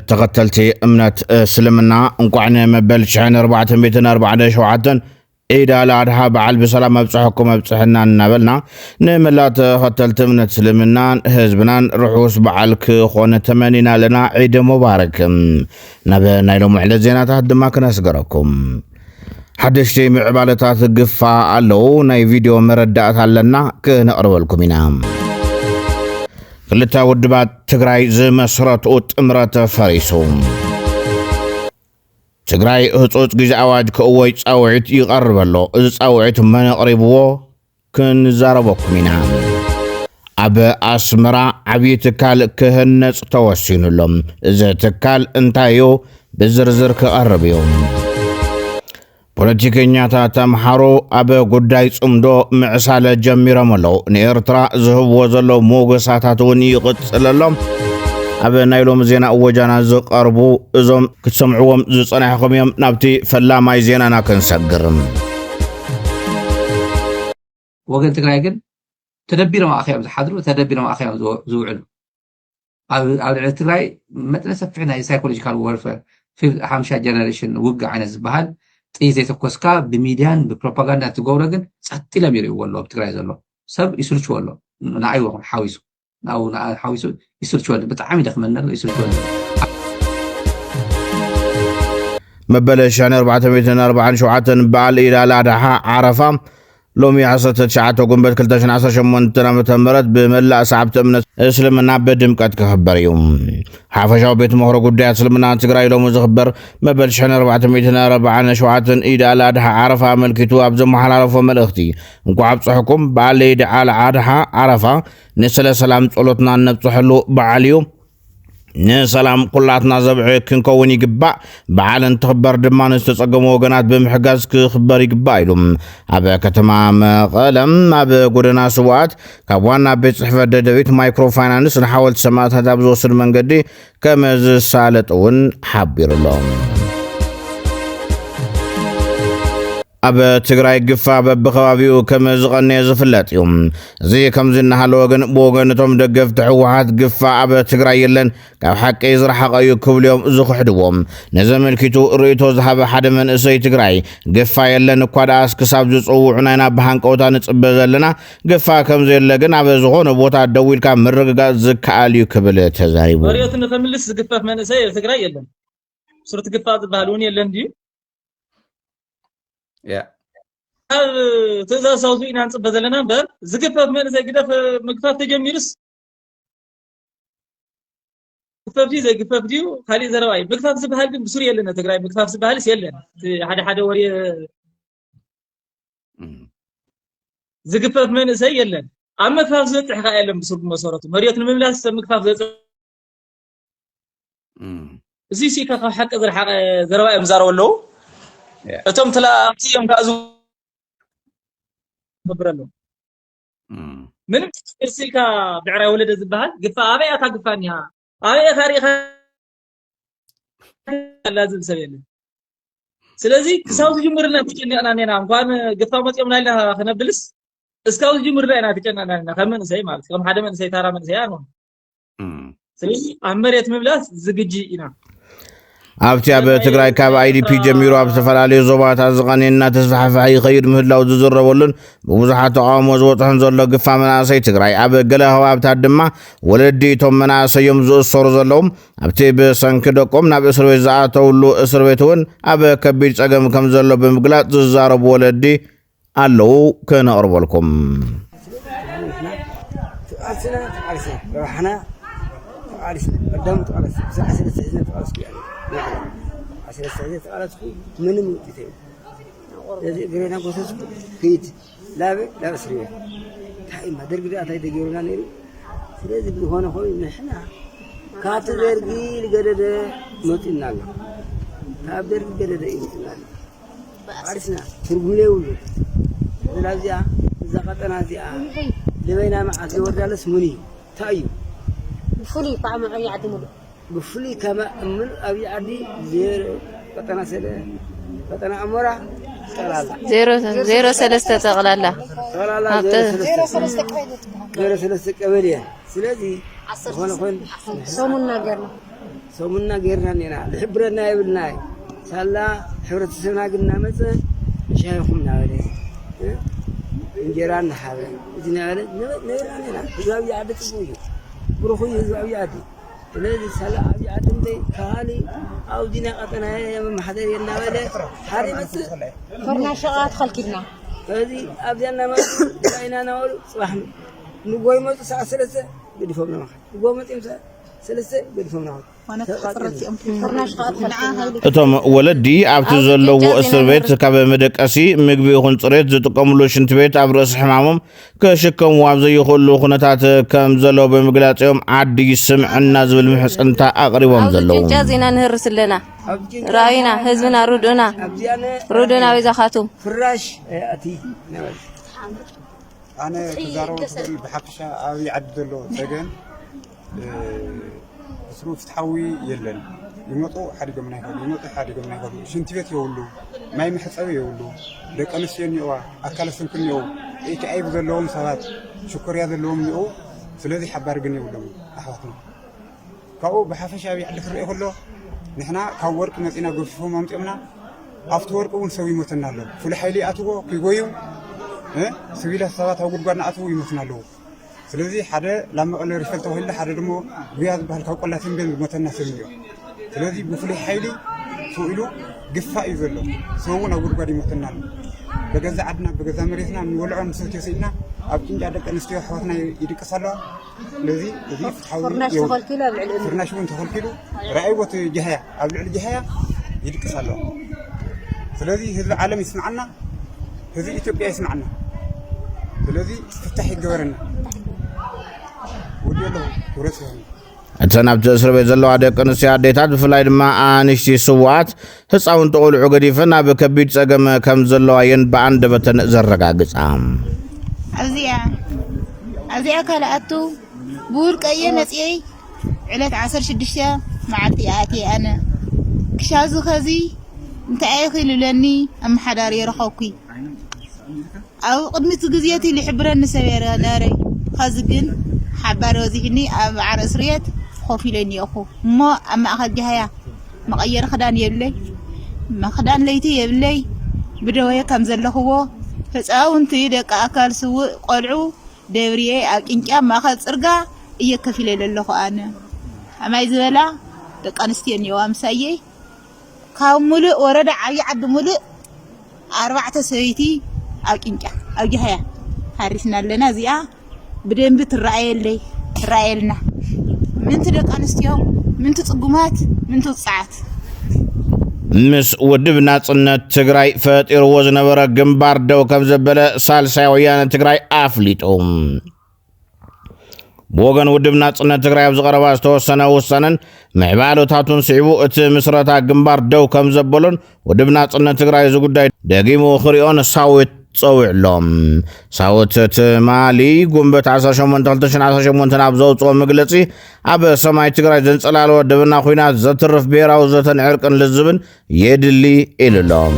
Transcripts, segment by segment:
تقتلتي أمنت سلمنا انقعنا مبل شحن 447 إيدا لادها بعل بسلام مبصحكم مبصحنا نبلنا نملات قتلت أمنت سلمنا هزبنا رحوس بعلك خونة تمانينا لنا عيد مبارك نبنا يلوم على زينات هد ما كنا سقركم حدشتي معبالتات قفا اللو ناي فيديو مردات لنا كنقرب لكم ينام كلتا ودبات تقراي زي مسرات اوت امرات فريسوم تقراي هتوت جيز اواج كأوي تساوعت يقرب اللو إذا تساوعت من قريبو كن زاربوكم ينام أبا أسمرا عبي تكال كهنس توسين اللهم إذا تكال انتايو بزرزر كقرب يوم ፖለቲከኛታ ተምሃሮ አበ ጉዳይ ጽምዶ ምዕሳለ ጀሚረመለው ንኤርትራ ዝህብዎ ዘሎ ሞገሳታትን ይቅጽለሎም አበ ናይሎም ዜና ወጃና ዝቀርቡ እዞም ክትሰምዑዎም ዝጸናሕኩም እዮም ናብቲ ፈላማይ ዜናና ከንሰግርም ወገን ትግራይ ግን ተደቢሮም አኺያም ዝሓድሩ ተደቢሮም አኺያም ዝውዕሉ ኣብ ትግራይ መጠነ ሰፊሕ ናይ ሳይኮሎጂካል ወርፌር 5 ጀነሬሽን ውግ ዓይነት ዝበሃል ጥይት የተኮስካ በሚዲያን በፕሮፓጋንዳ ተጎረግን ጸጥ ለሚሩ ይወሎ በትግራይ ዘሎ ሰብ ይስልች ወሎ ናአይ ወኹን ሓዊሱ ናው ሓዊሱ ይስልች ወሎ በጣም ይደክመናል ይስልች ወሎ መበለሽ 447 በዓል ኢላ ላዳሓ ዓረፋ لومي عصت شعات وقنبت كلتاش عصر شمون تنامت مرت بملا سعبت أمنت اسلمنا بدمكات كخبر يوم حافشاو بيت مهر قديات اسلمنا تقرأي لوم زخبر مبل شحن 440 شعات إيدا لادها عرفة ملكتو أبزم حلالف وملختي انكو عبص حكم بعلي إيدا على عادها عرفة نسل سلام تقولتنا نبصح له بعليو نسلام قلاتنا زبع كنكون يقبع بعالن تخبر دمان استسقمو وقنات بمحقاز كخبر يقبع لهم أبا كتمام قلم أبا قدنا سوات كابوانا بيت صحفة دادويت مايكرو فاينانس نحاول سمات هذا بزوصر من قدي كمز سالتون حبير اللهم أبا تقرأي قفا بخوابيو كما زغني زفلات يوم زي كم زينا هالوغن بوغن توم دقف تحوحات قفا أبا تقرأي يلن كاب حق يزرح قايو كل يوم زخ حدوهم نزم الكيتو ريتو زحب حد من اسي تقرأي قفا يلن كواد اسك ساب زوصو عنينا بحان قوتا نتقبزلنا قفا كم زي اللقن أبا زغون بوتا دويل كام مرقا زكاليو كبل تزاريبو وريوت نخملس قفا من اسي تقرأي يلن صورت قفا بهالون يلن دي يا تزا صوتينا نصب زلنا بر زقفف من زي قدف مقفاف تجميرس قفف دي زي قفف دي خالي زرواي مقفاف سبحال بن بسوريا لنا تقراي مقفاف سبحال يلن حدا وري زقفف من زي يلن اما مقفاف زت حقا يلن بسوق مسورته مريت المملاس مقفاف زت زي سي كا حق زر حق زرواي مزارو له أتم تلا أمتيهم كأزو خبرنا من بترسيكا بعرا ولد الزبال قفا أبي أتا قفانيها أبي تاريخ لازم سوينا سلازي كساوس جمرنا تجني أنا نام كان قفا ما تيمنا لها خنا بلس اسكاوس جمرنا أنا تجني أنا خمن سي مال كم حدا من سي ترى من سي أنا سلازي أمريت مبلاس زجيجي إنا أبتي أبا تقرأي كاب IDP جميرو أب سفلالي زوبات أزغانينا تسفح فحي خير مهدلاو ززر ولن بوزحات عام وزوطحن زلو قفا مناسي تقرأي أبا قلاهو أبتا الدما ولدي توم مناسي يمزو الصور زلوم أبتي بسانكدوكم ناب إسروي زعاتو اللو إسرويتون أبا كبير ساقم كم زلو بمقلات ززارب ولدي ألو كان أربالكم روحنا قدمت عشان استعدت على من موتين جرينا قصص كيد لا بسرية هاي ما درجة أتاي تجيرونا نيرو سيرة بيهونا خوي نحنا كاتر درجي لقدر موتين نالا كاب درجي قدر موتين نالا عرسنا تربولي ولو نازيا زقتنا نازيا لبينا مع زور جالس مني تايو بفلي طعم عي عدمه بفلي كما من أبي عدي زير قطنا سله قطنا أمورا زيرو سلسة تغلالا زيرو سلسة كبيرة سلازي هون سومنا جرنا سومنا غيرنا نينا لحبرنا يبلنا سالا حبرت سنا قلنا مثلا شايخنا عليه انجيران حاله ادنا عليه نيراننا زاويه عدت بوي بروخي زاويه عدي لذي سالا ابي عدم دي كالي او دينا قطنا يا محضر ينا ولا حري بس فرنا شغات خلكنا هذه ابينا ما بيننا نقول صباح نقوي ما تسع سلسة بدي فهمنا ما نقوي ما تمسح سلسة بدي فهمنا وانا تقررت فرنا شغات خلعها እቶም ወለዲ ኣብቲ ዘለዎ እስር ቤት ካብ መደቀሲ ምግቢ ይኹን ፅሬት ዝጥቀምሉ ሽንት ቤት ኣብ ርእሲ ሕማሞም ከሽከምዎ ኣብ ዘይኽእሉ ኩነታት ከም ዘለዎ ብምግላፅዮም ዓዲ ይስምዐና ዝብል ምሕፅንታ ኣቕሪቦም ዘለዉ ጭንጫ ዜና ንህርስ ኣለና ራእይና ህዝብና ሩድና ወይዛኻቱም ፍራሽ ኣቲ أنا تزارون تقول بحقشة أبي عدلو تجن سروف تحوي يلن يمطو حريق من هيك يمطو حريق من هيك شنتيت يقولوا ما يمحص أوي يقولوا لك أنا سيني وا أكل سنكني يو إيش أي بذلهم سوات شكر يا ذلهم يو فلذي حبار جني يقولوا أحوطنا كأو بحقشة أبي عدل فرق كله نحنا كورك نتينا قفهم ممتعنا أفتورك ونسوي متنا له فلحيلي أتوه كيقويو سبيله سوات هو قدرنا أتوه يمتنا له ስለዚህ ሓደ ላመቀለ ሪፈል ተወህለ ሓደ ደሞ ጉያዝ ባህል ካቆላትን ግን መተና ሰሚዮ ስለዚህ ብፍላይ ኃይሊ ሶኢሉ ግፋ ይዘሎ ሰውን አጉድጓድ ይመተናል በገዛ አድና በገዛ መሬትና ንወልዖን ሰት የሰይና አብቂን ያደቀን ስቲዮ ሐወትና ይድቀሳሉ ስለዚህ እዚህ ፍርናሽውን ተኸልኪሉ ራእይወት ጀሃያ አብልዕ ጀሃያ ይድቀሳሉ ስለዚህ ህዝብ ዓለም ይስማዓና ህዝብ ኢትዮጵያ ይስማዓና ስለዚህ ፍታህ ይገበረና እተን ኣብቲ እስር ቤት ዘለዋ ደቂ ኣንስትዮ ኣዴታት ብፍላይ ድማ ኣንሽቲ ስዋኣት ህፃውንቲ ቆልዑ ገዲፈን ኣብ ከቢድ ፀገም ከም ዘለዋ የን ብኣንደበተን ዘረጋግፃ ኣብዚኣ ካልኣቱ ብውልቀየ መፅአይ ዕለት 16 መዓልቲ ኣትየ ኣነ ክሻዙ ከዚ እንታይ ይኽእልለኒ ኣመሓዳሪ ይረኸብኩ ኣብ ቅድሚት ግዜቲ ልሕብረኒ ሰበረ ናረይ ከዚ ግን حبار وزيني على سريت خوفي لني أخو ما أما أخذ جهيا ما غير خدان يبلي ما خدان ليتي يبلي بدوية كم زله هو فسأون تيدك أكل سوء قلعو دوريه أكينك ما أخذ سرقة يكفي لله أنا أما إذا لا دك أنستين يوم سيء كم ملء ورد عي عد ملء 4 سويتي أكينك أو جهيا هارسنا لنا زيا بدين بيت الرأيلنا من تدق أنستيو من تطقمات من تصعات مس ودبنا صنة تجراي فاتير وزن برا جنبار دو كم زبلة سالسة ويانا تجراي أفليتهم بوغن ودبنا صنة تجراي بزغرة واستو سنة وسنن معبالو تاتون سعبو ات مصرتا جنبار دو كم زبلون ودبنا صنة تجراي زغداي دقيمو خريون ساوت صوع لهم ساوت مالي قنبت 18 نابزو مقلتي أب سماي تقرأ زنسلال ودبنا خوينات زترف بيرا وزتن عرقن للزبن يدلي إللهم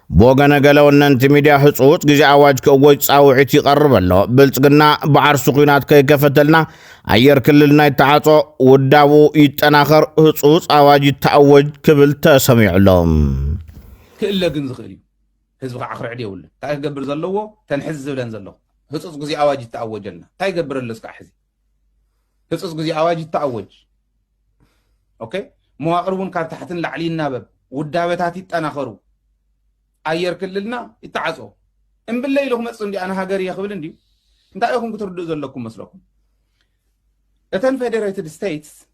بوغانا قالوا أن انت ميديا حصوت جزي عواج كوغويت ساوعيتي قرب الله بلتقنا بعرس خوينات كي كفتلنا عير كللنا يتعاطو ودابو يتناخر حصوت عواج يتعوج كبل تسميع لهم كله جنز غريب حزب آخر عدي ولا تاي قبر زلوا تنحز زلان زلوا هتص جزي عواج تعوج لنا تاي قبر اللي سكع حزي هتص جزي عواج تعوج أوكي مواقرون كانت تحت العلين نابب والدعوات يتناخروا عير كلنا يتعزوا إن بالليل هم تصندي أنا هاجري يخبل عندي أنت أيهم كتردوا زلكم مسلكم لتن فيدريتد ستيتس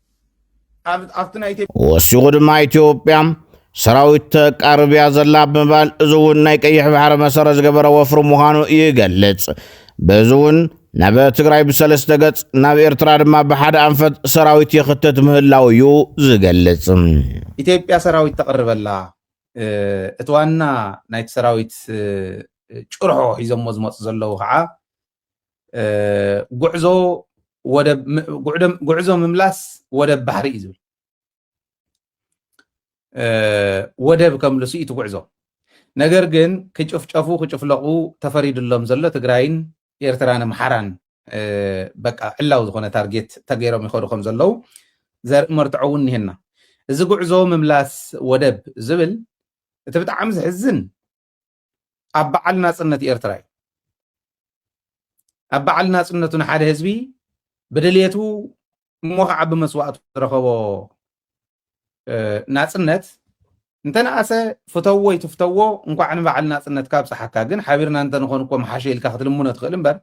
أفتنا وسيود ما إثيوبيا سراويت قربيا زلا بمبال زون ناي قيح بحر مسرز جبر وفر مخانو يغلص بزون نبا تግራይ بسلسተ ገጽ ናብ ኤርትራ ድማ بحد አንፈት ሰራዊት የኽተት ምህላው ዩ ዝገልጽ ኢትዮጵያ ሰራዊት ተቀርበላ እትዋና ናይት ሰራዊት ጭርሖ ሂዞም ዝመጽ ዘለው ከዓ ጉዕዞ ምምላስ ወደ ባህሪ ይዝብል ወደብ ከምልሱ ይትጉዕዞ ነገር ግን ክጭፍጨፉ ክጭፍለቁ ተፈሪድሎም ዘሎ ትግራይን ኤርትራን ምሓራን በቃ ዕላው ዝኾነ ታርጌት ተገይሮም ይኸዱ ከም ዘለው ዘርኢ መርትዖ እውን ይሄና እዚ ጉዕዞ ምምላስ ወደብ ዝብል እቲ ብጣዕሚ ዝሕዝን ኣብ በዓል ናጽነት ኤርትራ እዩ ኣብ በዓል ናጽነቱ ንሓደ ህዝቢ ብድልየቱ እሞ ከዓ ብመስዋዕቱ ዝረኸቦ ናጽነት እንተነኣሰ ፍተዎ ይትፍተዎ እንኳዕ ንበዓል ናጽነት ካብ ፀሓካ ግን ሓቢርና እንተንኾን እኮ መሓሸ ኢልካ ክትልሙኖ ትኽእል እምበር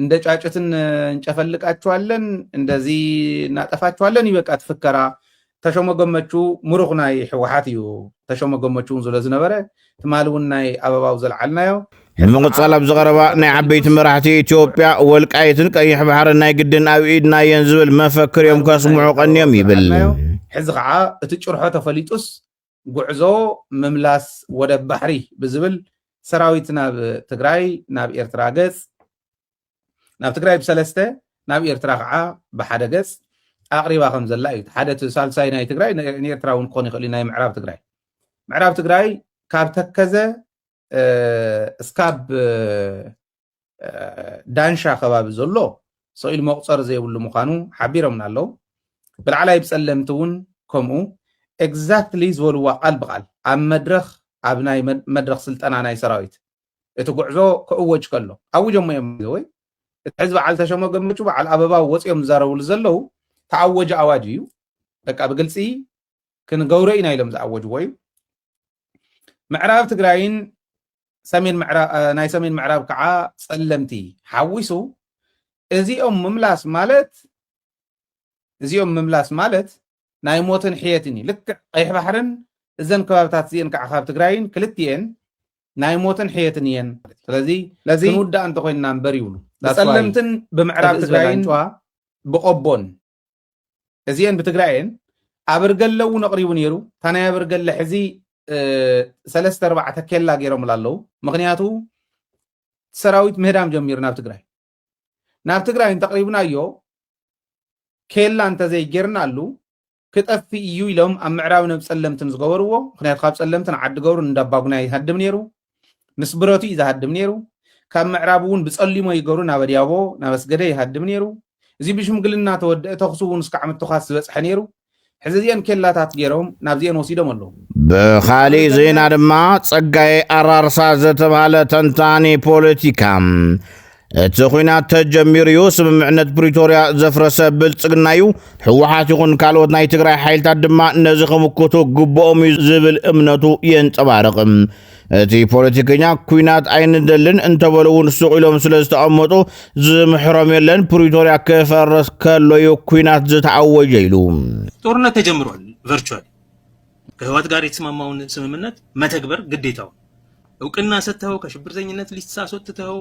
እንደ ጫጭትን እንጨፈልቃችኋለን እንደዚህ እናጠፋችኋለን ይበቃ ትፍከራ ተሾመ ገመቹ ሙሩኽ ናይ ሕወሓት እዩ ተሾመ ገመቹ ዝለ ዝነበረ ትማል እውን ናይ ኣበባው ዘልዓልናዮ ብምቕጻል ኣብ ዝቐረባ ናይ ዓበይቲ መራሕቲ ኢትዮጵያ ወልቃይትን ቀይሕ ባሕርን ናይ ግድን ኣብ ኢድና የን ዝብል መፈክር እዮም ከስምዑ ቀንዮም ይብል ሕዚ ከዓ እቲ ጭርሖ ተፈሊጡስ ጉዕዞ ምምላስ ወደብ ባሕሪ ብዝብል ሰራዊት ናብ ትግራይ ናብ ኤርትራ ገጽ ናብ ትግራይ ብሰለስተ ናብ ኤርትራ ከዓ ብሓደ ገጽ ኣቕሪባ ከም ዘላ እዩ ሓደ ሳልሳይ ናይ ትግራይ ንኤርትራ እውን ክኾን ይኽእል ናይ ምዕራብ ትግራይ ካብ ተከዘ እስካብ ዳንሻ ከባቢ ዘሎ ሰኢሉ መቁፀር ዘይብሉ ምዃኑ ሓቢሮምና ኣለዉ ብላዕላይ ብጸለምቲ እውን ከምኡ ኤግዛክትሊ ዝበልዋ ቃል ብቃል ኣብ መድረኽ ኣብ ናይ መድረኽ ስልጠና ናይ ሰራዊት እቲ ጉዕዞ ክእወጅ ከሎ ኣውጆሞ እዮም ወይ እቲ ሕዚ በዓል ተሾመ ገመቹ በዓል ኣበባው ወፂኦም ዝዛረብሉ ዘለው ተዓወጀ ኣዋጅ እዩ በቃ ብግልፂ ክንገብሮ ኢና ኢሎም ዝኣወጅዎ እዩ ምዕራብ ትግራይን ናይ ሰሜን ምዕራብ ከዓ ጸለምቲ ሓዊሱ እዚኦም ምምላስ ማለት ናይ ሞትን ሕየትን እዩ ልክዕ ቀይሕ ባሕርን እዘን ከባብታት እዚአን ከዓ ካብ ትግራይን ክልቲአን ናይ ሞትን ሕየትን እየን ስለዚ ክንውዳእ እንተኮይንና እምበር ይብሉ ጸለምትን ብምዕራብ ትግራይን ብቆቦን እዚአን ብትግራይን ኣበርገለ እውን ኣቕሪቡ ነይሩ እታ ናይ ኣበርገለ ሕዚ 3-4 ኬላ ገይሮም ኣለዉ ምክንያቱ ሰራዊት ምህዳም ጀሚሩ ናብ ትግራይ ተቕሪብናዮ ኬላ እንተዘይጌርናሉ ክጠፊ እዩ ኢሎም ኣብ ምዕራብ ናብ ጸለምትን ዝገበርዎ ምክንያቱ ካብ ጸለምትን ዓዲ ገብሩ እንዳባጉና ይሃድም ነይሩ ምስ ብረቱ እዩ ዝሃድም ነይሩ ካብ ምዕራብ እውን ብጸሊሞ ይገብሩ ናብ ዲያቦ ናብ ኣስገደ ይሃድም ነይሩ እዚ ብሽምግልና ተወድአ ተኽሱ እውን እስካዕ ምትኻስ ዝበፅሐ ነይሩ ሕዚ እዚአን ኬላታት ገይሮም ናብዚአን ወሲዶም ኣለዉ ብኻሊእ ዜና ድማ ጸጋይ ኣራርሳ ዝተባሃለ ተንታኒ ፖለቲካ እቲ ኩናት ተጀሚሩ እዩ ስምምዕነት ፕሪቶርያ ዘፍረሰ ብልጽግና እዩ ሕወሓት ይኹን ካልኦት ናይ ትግራይ ሓይልታት ድማ ነዚ ከምክቱ ግብኦም እዩ ዝብል እምነቱ የንጸባርቕ እቲ ፖለቲከኛ ኩናት ኣይንደልን እንተበሉ እውን ሱቕ ኢሎም ስለ ዝተቐመጡ ዝምሕሮም የለን ፕሪቶርያ ክፈርስ ከሎ እዩ ኩናት ዝተዓወጀ ኢሉ ጦርነት ተጀምሯል ቨርቹዋሊ ከህወሓት ጋር የተስማማውን ስምምነት መተግበር ግዴታው እውቅና ሰጥተው ከሽብርተኝነት ሊስት አስወጥተው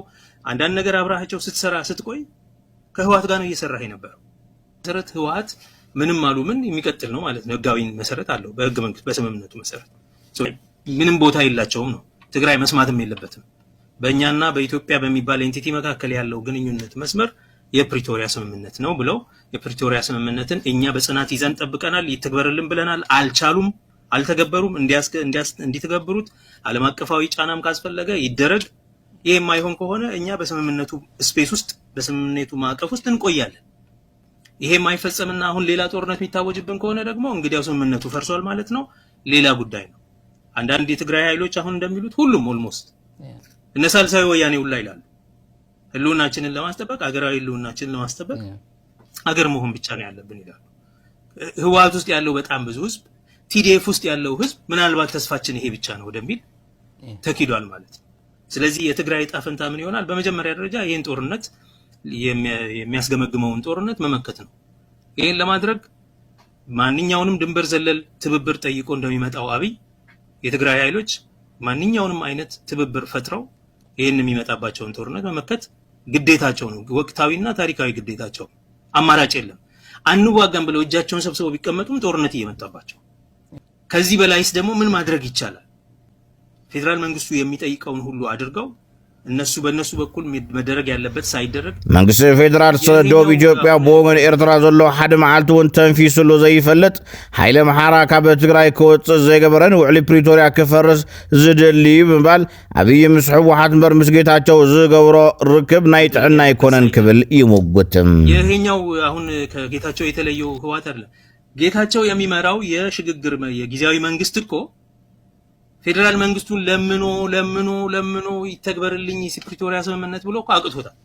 አንዳንድ ነገር አብራቸው ስትሰራ ስትቆይ ከህወሓት ጋር ነው እየሰራህ የነበረው መሰረት ህወሓት ምንም አሉ ምን የሚቀጥል ነው ማለት ነው ህጋዊ መሰረት አለው በህገ መንግስት በስምምነቱ መሰረት ምንም ቦታ የላቸውም ነው ትግራይ መስማትም የለበትም በእኛና በኢትዮጵያ በሚባል ኤንቲቲ መካከል ያለው ግንኙነት መስመር የፕሪቶሪያ ስምምነት ነው ብለው የፕሪቶሪያ ስምምነትን እኛ በጽናት ይዘን ጠብቀናል ይተግበርልን ብለናል አልቻሉም አልተገበሩም እንዲተገበሩት ዓለም አቀፋዊ ጫናም ካስፈለገ ይደረግ ይሄ የማይሆን ከሆነ እኛ በስምምነቱ ስፔስ ውስጥ በስምምነቱ ማዕቀፍ ውስጥ እንቆያለን ይሄ የማይፈጸምና አሁን ሌላ ጦርነት የሚታወጅብን ከሆነ ደግሞ እንግዲያው ስምምነቱ ፈርሷል ማለት ነው ሌላ ጉዳይ ነው አንዳንድ የትግራይ ኃይሎች አሁን እንደሚሉት ሁሉም ኦልሞስት እነሳልሳዊ ወያኔ ሁላ ይላሉ ህልውናችንን ለማስጠበቅ አገራዊ ህልውናችንን ለማስጠበቅ አገር መሆን ብቻ ነው ያለብን ይላሉ ህወሓት ውስጥ ያለው በጣም ብዙ ህዝብ ቲዲኤፍ ውስጥ ያለው ህዝብ ምናልባት ተስፋችን ይሄ ብቻ ነው ወደሚል ተኪዷል ማለት ነው ስለዚህ የትግራይ ጣፈንታ ምን ይሆናል በመጀመሪያ ደረጃ ይሄን ጦርነት የሚያስገመግመውን ጦርነት መመከት ነው ይሄን ለማድረግ ማንኛውንም ድንበር ዘለል ትብብር ጠይቆ እንደሚመጣው አብይ የትግራይ ኃይሎች ማንኛውንም አይነት ትብብር ፈጥረው ይሄን የሚመጣባቸውን ጦርነት መመከት ግዴታቸው ነው ወቅታዊና ታሪካዊ ግዴታቸው አማራጭ የለም አንዋጋም ብለው እጃቸውን ሰብስበው ቢቀመጡም ጦርነት እየመጣባቸው ከዚህ በላይስ ደግሞ ምን ማድረግ ይቻላል ፌደራል መንግስቱ የሚጠይቀውን ሁሉ አድርገው እነሱ በእነሱ በኩል መደረግ ያለበት ሳይደረግ መንግስት ፌደራል ደቡብ ኢትዮጵያ በወገን ኤርትራ ዘሎ ሓደ መዓልቲ እውን ተንፊሱሉ ዘይፈልጥ ኃይለ መሓራ ካብ ትግራይ ክወፅእ ዘይገበረን ውዕሊ ፕሪቶሪያ ክፈርስ ዝደሊ ብምባል ኣብይ ምስ ህወሓት እምበር ምስ ጌታቸው ዝገብሮ ርክብ ናይ ጥዕና ኣይኮነን ክብል ይሙግትም። ይሄኛው አሁን ከጌታቸው የተለየው ህወሓት አይደለም። ጌታቸው የሚመራው የሽግግር የጊዜያዊ መንግስት እኮ ፌደራል መንግስቱን ለምኖ ይተግበርልኝ የፕሪቶሪያ ስምምነት ብሎ አቅቶታል።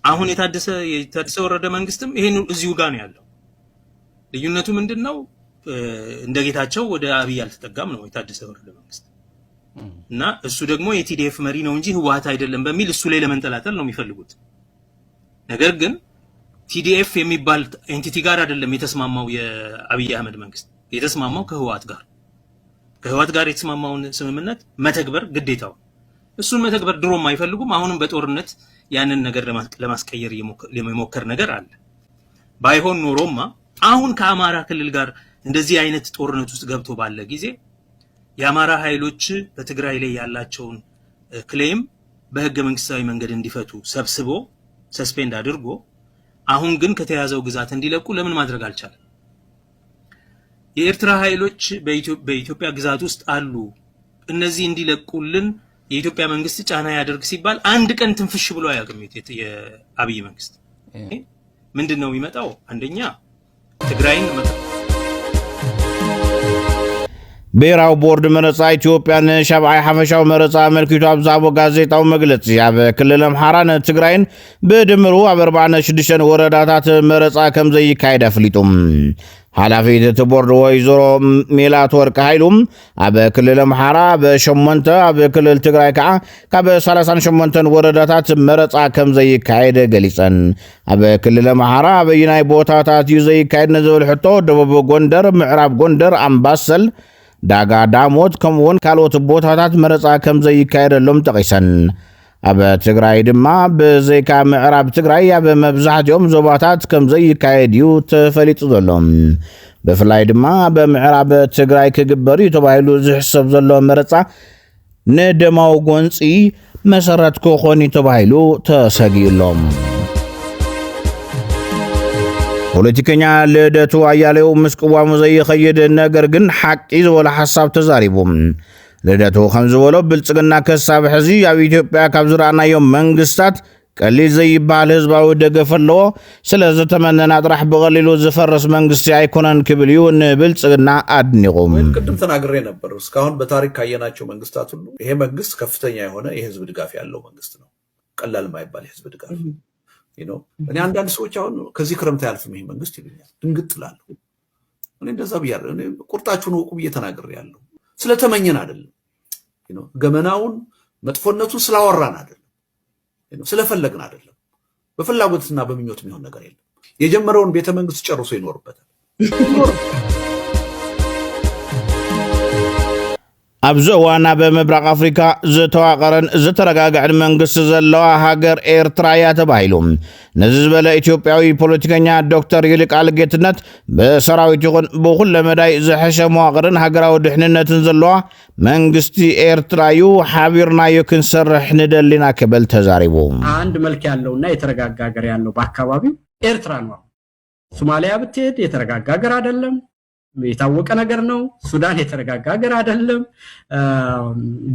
አሁን የታደሰ ወረደ መንግስትም ይሄን እዚሁ ጋር ነው ያለው። ልዩነቱ ምንድነው? እንደ ጌታቸው ወደ አብይ አልተጠጋም ነው የታደሰ ወረደ መንግስት እና እሱ ደግሞ የቲዲኤፍ መሪ ነው እንጂ ህወሓት አይደለም በሚል እሱ ላይ ለመንጠላጠል ነው የሚፈልጉት። ነገር ግን ቲዲኤፍ የሚባል ኤንቲቲ ጋር አይደለም የተስማማው የአብይ አህመድ መንግስት የተስማማው ከህወሓት ጋር የተስማማውን ስምምነት መተግበር ግዴታው። እሱን መተግበር ድሮም አይፈልጉም። አሁንም በጦርነት ያንን ነገር ለማስቀየር የመሞከር ነገር አለ። ባይሆን ኖሮማ አሁን ከአማራ ክልል ጋር እንደዚህ አይነት ጦርነት ውስጥ ገብቶ ባለ ጊዜ የአማራ ኃይሎች በትግራይ ላይ ያላቸውን ክሌም በህገ መንግስታዊ መንገድ እንዲፈቱ ሰብስቦ ሰስፔንድ አድርጎ አሁን ግን ከተያዘው ግዛት እንዲለቁ ለምን ማድረግ አልቻለም? የኤርትራ ኃይሎች በኢትዮጵያ ግዛት ውስጥ አሉ፣ እነዚህ እንዲለቁልን የኢትዮጵያ መንግስት ጫና ያደርግ ሲባል አንድ ቀን ትንፍሽ ብሎ አያውቅም። የአብይ መንግስት ምንድነው የሚመጣው? አንደኛ ትግራይን ብሔራዊ ቦርድ መረፃ ኢትዮጵያን ሻብዓይ ሓፈሻዊ መረፃ አመልኪቱ ኣብ ዝሃቦ ጋዜጣዊ መግለፂ ኣብ ክልል ኣምሓራን ትግራይን ብድምሩ ኣብ 46 ወረዳታት መረፃ ከም ዘይካየድ ኣፍሊጡ። ሓላፊት እቲ ቦርድ ወይዘሮ ሜላትወርቅ ሃይሉ ኣብ ክልል ኣምሓራ ብ8 ኣብ ክልል ትግራይ ከዓ ካብ 38 ወረዳታት መረፃ ከም ዘይካየድ ገሊፀን። ኣብ ክልል ኣምሓራ ኣበይናይ ቦታታት እዩ ዘይካየድ ንዝብል ሕቶ ደቡብ ጎንደር፣ ምዕራብ ጎንደር፣ ኣምባሰል፣ ዳጋ ዳሞት ከምኡውን ካልኦት ቦታታት መረፃ ከም ዘይካየደሎም ጠቂሰን። ኣብ ትግራይ ድማ ብዘይካ ምዕራብ ትግራይ ኣብ መብዛሕትኦም ዞባታት ከም ዘይካየድ እዩ ተፈሊጡ ዘሎ። ብፍላይ ድማ ብምዕራብ ትግራይ ክግበር እዩ ተባሂሉ ዝሕሰብ ዘሎ መረፃ ንደማዊ ጎንፂ መሰረት ክኾን እዩ ተባሂሉ ተሰጊኡሎም። ፖለቲከኛ ልደቱ አያሌው ምስ ቅዋሙ ዘይኸይድ ነገር ግን ሓቂ ዝበሎ ሓሳብ ተዛሪቡ። ልደቱ ከም ዝበሎ ብልጽግና ከሳብ ሕዚ ኣብ ኢትዮጵያ ካብ ዝረኣናዮም መንግስታት ቀሊል ዘይባል ህዝባዊ ደገፍ ኣለዎ። ስለ ዝተመነና ጥራሕ ብቐሊሉ ዝፈርስ መንግስቲ ኣይኮነን ክብል እዩ ንብልጽግና አድኒቁ። ቅድም ተናግሬ ነበር። እስካሁን በታሪክ ካየናቸው መንግስታት ሁሉ ይሄ መንግስት ከፍተኛ የሆነ የህዝብ ድጋፍ ያለው መንግስት ነው። ቀላል የማይባል የህዝብ ድጋፍ እኔ አንዳንድ ሰዎች አሁን ከዚህ ክረምት አያልፍም ይሄ መንግስት ይሉኛል። ድንግጥ እላለሁ። እኔ እንደዛ ብያለሁ። እኔ ቁርጣችሁን ወቁ ብዬ ተናግሬያለሁ። ስለተመኘን አይደለም፣ ገመናውን መጥፎነቱን ስላወራን አይደለም፣ ስለፈለግን አይደለም። በፍላጎትና በምኞት የሚሆን ነገር የለም። የጀመረውን ቤተ መንግስት ጨርሶ ይኖርበታል። ኣብዚ እዋን ኣብ ምብራቕ ኣፍሪካ ዝተዋቐረን ዝተረጋግዐን መንግስቲ ዘለዋ ሃገር ኤርትራ እያ ተባሂሉ ነዚ ዝበለ ኢትዮጵያዊ ፖለቲከኛ ዶክተር ይልቃል ጌትነት ብሰራዊት ይኹን ብኩለ መዳይ ዝሐሸ መዋቕርን ሃገራዊ ድሕንነትን ዘለዋ መንግስቲ ኤርትራ እዩ፣ ሓቢርናዮ ክንሰርሕ ንደሊና ክብል ተዛሪቡ። አንድ መልክ ያለውና የተረጋጋ ሀገር ያለው በአካባቢው ኤርትራ ነው። ሶማሊያ ብትሄድ የተረጋጋ ሀገር አይደለም፣ የታወቀ ነገር ነው። ሱዳን የተረጋጋ ሀገር አይደለም።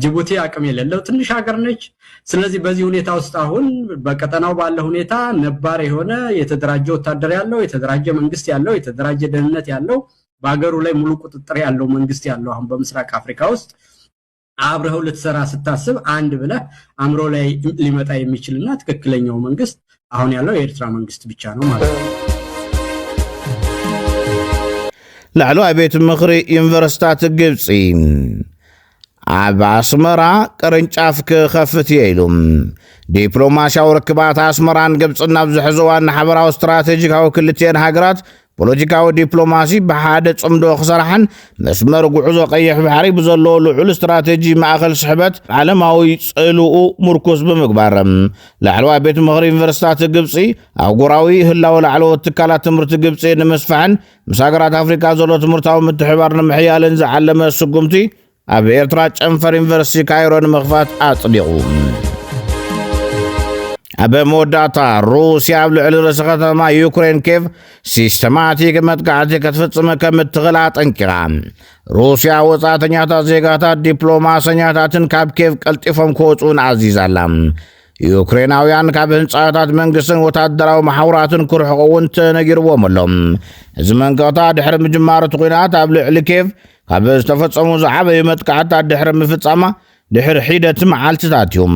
ጅቡቲ አቅም የሌለው ትንሽ ሀገር ነች። ስለዚህ በዚህ ሁኔታ ውስጥ አሁን በቀጠናው ባለ ሁኔታ ነባር የሆነ የተደራጀ ወታደር ያለው፣ የተደራጀ መንግስት ያለው፣ የተደራጀ ደህንነት ያለው፣ በሀገሩ ላይ ሙሉ ቁጥጥር ያለው መንግስት ያለው አሁን በምስራቅ አፍሪካ ውስጥ አብረው ልትሰራ ስታስብ አንድ ብለህ አምሮ ላይ ሊመጣ የሚችልና ትክክለኛው መንግስት አሁን ያለው የኤርትራ መንግስት ብቻ ነው ማለት ነው። ላዕለዋይ ቤት ምኽሪ ዩኒቨርሲታት ግብፂ ኣብ ኣስመራ ቅርንጫፍ ክኸፍት እየ ኢሉ ዲፕሎማስያዊ ርክባት ኣስመራን ግብፅን ኣብ ዝሕዚ እዋን ሓበራዊ ስትራቴጂካዊ ክልቲአን ሃገራት ፖለቲካዊ ዲፕሎማሲ ብሓደ ጽምዶ ክሰርሓን መስመር ጉዕዞ ቀይሕ ባሕሪ ብዘለዎ ልዑል ስትራቴጂ ማእኸል ስሕበት ዓለማዊ ጽልኡ ምርኩስ ብምግባር ላዕለዋይ ቤት ምኽሪ ዩኒቨርሲታት ግብፂ ኣህጉራዊ ህላዊ ላዕለዎት ትካላት ትምህርቲ ግብፂ ንምስፋሕን ምስ ሃገራት ኣፍሪካ ዘሎ ትምህርታዊ ምትሕብባር ንምሕያልን ዝዓለመ ስጉምቲ ኣብ ኤርትራ ጨንፈር ዩኒቨርሲቲ ካይሮ ንምኽፋት ኣጽዲቑ ኣብ መወዳእታ ሩስያ ኣብ ልዕሊ ርእሲ ከተማ ዩክሬን ኬቭ ሲስተማቲክ መጥቃዕቲ ክትፍጽም ከም እትኽእል ኣጠንቂቓ ሩስያ ወጻእተኛታት ዜጋታት ዲፕሎማሰኛታትን ካብ ኬቭ ቀልጢፎም ክወፁን ኣዚዛላ ዩክሬናውያን ካብ ህንጻታት መንግስትን ወታደራዊ ማሕበራትን ክርሕቑ እውን ተነጊርዎም ኣሎም እዚ መንገታ ድሕሪ ምጅማር እቲ ኩናት ኣብ ልዕሊ ኬቭ ካብ ዝተፈጸሙ ዝዓበዩ መጥቃዕትታት ድሕሪ ምፍጻማ ድሕሪ ሒደት መዓልትታት እዮም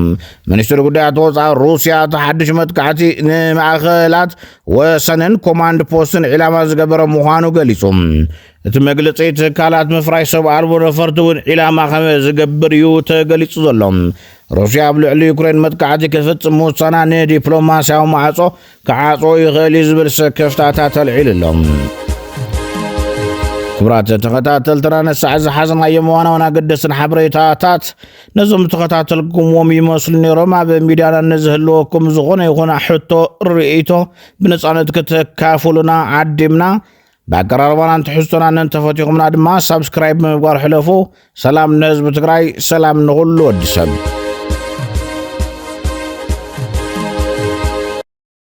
ሚኒስትሪ ጉዳያት ወጻኢ ሩስያ ተሓድሽ መጥቃዕቲ ንማእኸላት ወሰንን ኮማንድ ፖስትን ዒላማ ዝገበረ ምዃኑ ገሊጹ እቲ መግለጺ ትካላት ምፍራይ ሰብ ኣልቦ ነፈርቲ እውን ዒላማ ከም ዝገብር እዩ ተገሊጹ ዘሎ ሩስያ ኣብ ልዕሊ ዩክሬን መጥቃዕቲ ክትፍጽም ምውሳና ንዲፕሎማስያዊ ማዕጾ ክዓጽዎ ይኽእል እዩ ዝብል ስክፍታታት ኣልዒሉሎም ክብራት ተኸታተልትና ነሳዕ ዝሓዝናዮም እዋናውን ኣገደስትን ሓበሬታታት ነዞም ተኸታተልኩምዎም ይመስሉ ነይሮም ኣብ ሚድያና ንዝህልወኩም ዝኾነ ይኹን ሕቶ ርኢቶ ብነፃነት ክትካፈሉና ዓዲምና ብኣቀራርባናን ትሕዝቶናን ተፈቲኹምና ድማ ሳብስክራይብ ብምግባር ሕለፉ ሰላም ንህዝቢ ትግራይ ሰላም ንኹሉ ወዲ ሰብ